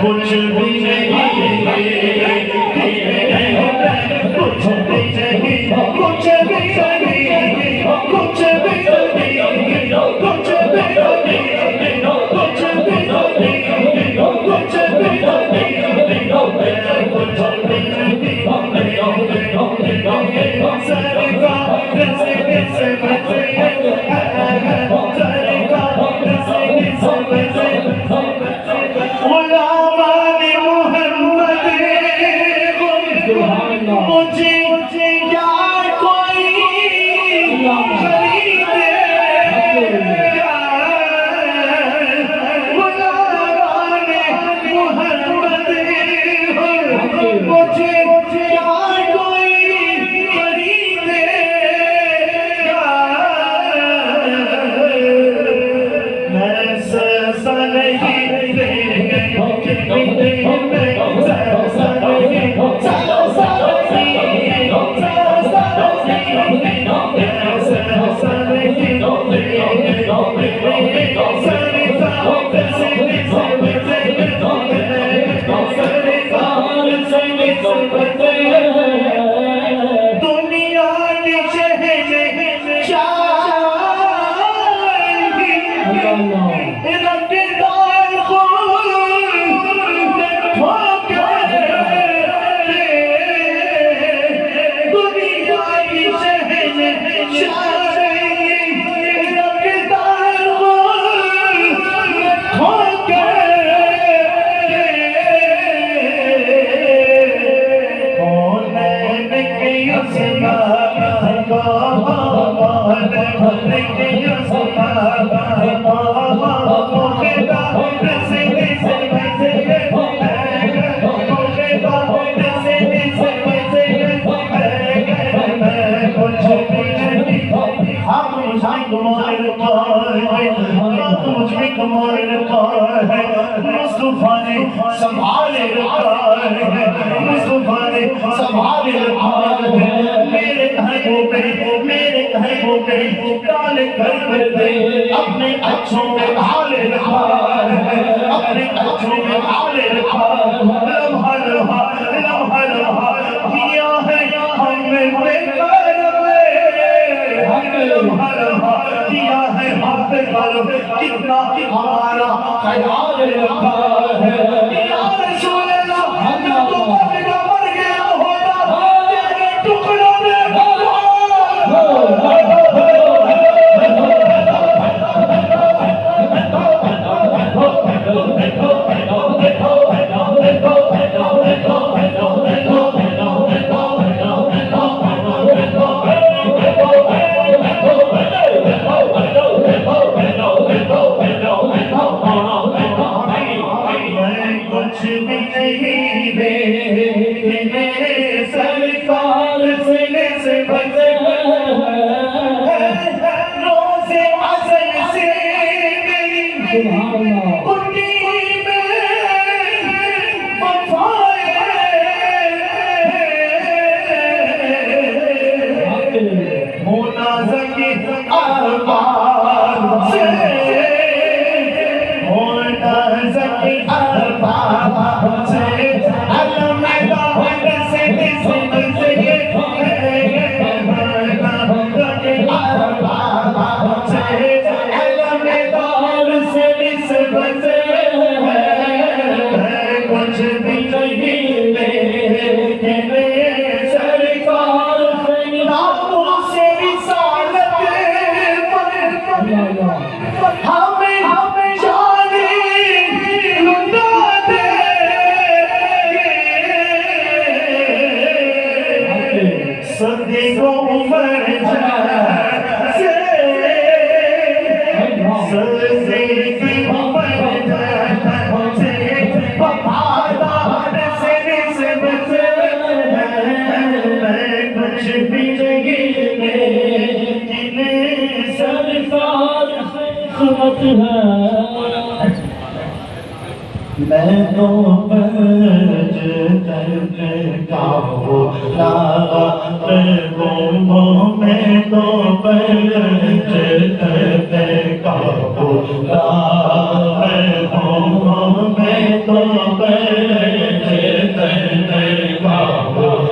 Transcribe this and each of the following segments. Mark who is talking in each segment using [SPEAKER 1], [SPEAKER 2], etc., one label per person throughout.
[SPEAKER 1] कुछ भी नहीं कुछ भी नहीं कुछ भी नहीं कुछ भी नहीं कुछ भी नहीं कुछ भी नहीं कुछ भी नहीं सरका से बचे सरका से बचे मुझे क्या कोई खरीदे गुलाबाने मोहम्मद मुझे क्या कोई खरीदे मैं ससा नहीं दुनिया की मुस्तफा ने संभाले रखा है मुस्तफा ने संभाले रखा है मेरे घरों पे काले कर दे अपने अच्छों में भाले रखा है अपने अच्छों में भाले रखा लम्हा लम्हा किया है हमने किया है हाथ पर कितना हमारा ख्याल रखा है या रसूल अल्लाह हम तो मर गया होता तेरे टुकड़ों में सदी को उमर जैसे सदी की उमर जैसे वफादार से निस्बत मैं कुछ भी नहीं लेकिन सरकार से खिदमत है मैं तो बज करता हूँ मैं तो बज करता हूँ मैं तो बज करता हूँ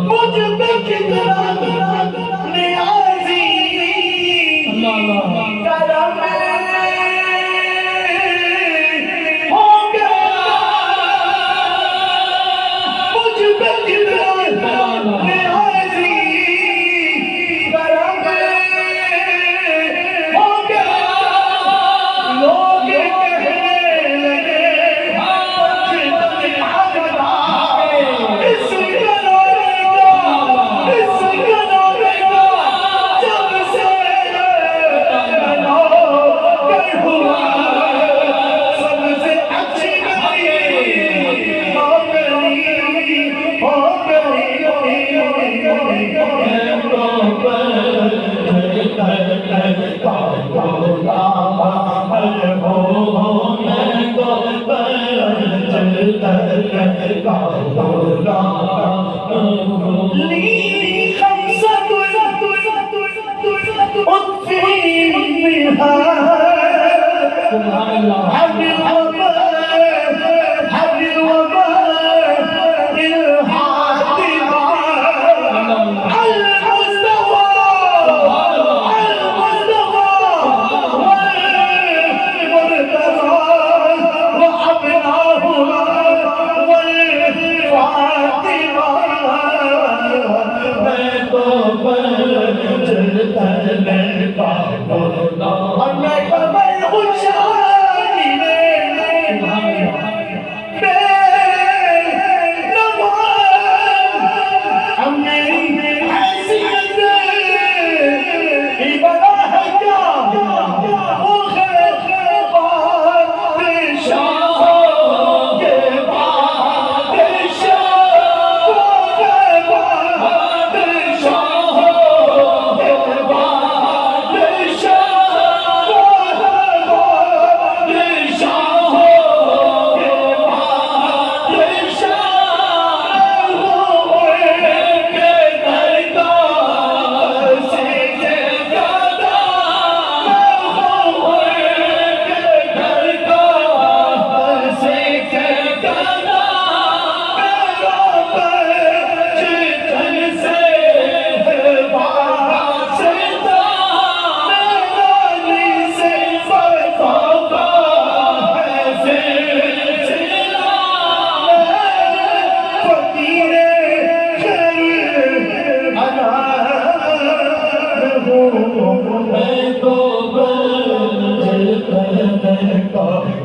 [SPEAKER 1] मुझ पे कितना नियाज़ी करम हो गया मुझ पे कितना नियाज़ी करम हो गया लोग कहने लगे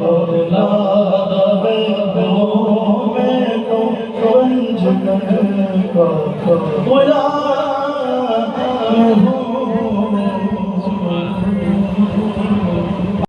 [SPEAKER 1] औलाद है मैं तो गंज का गुलाम हूँ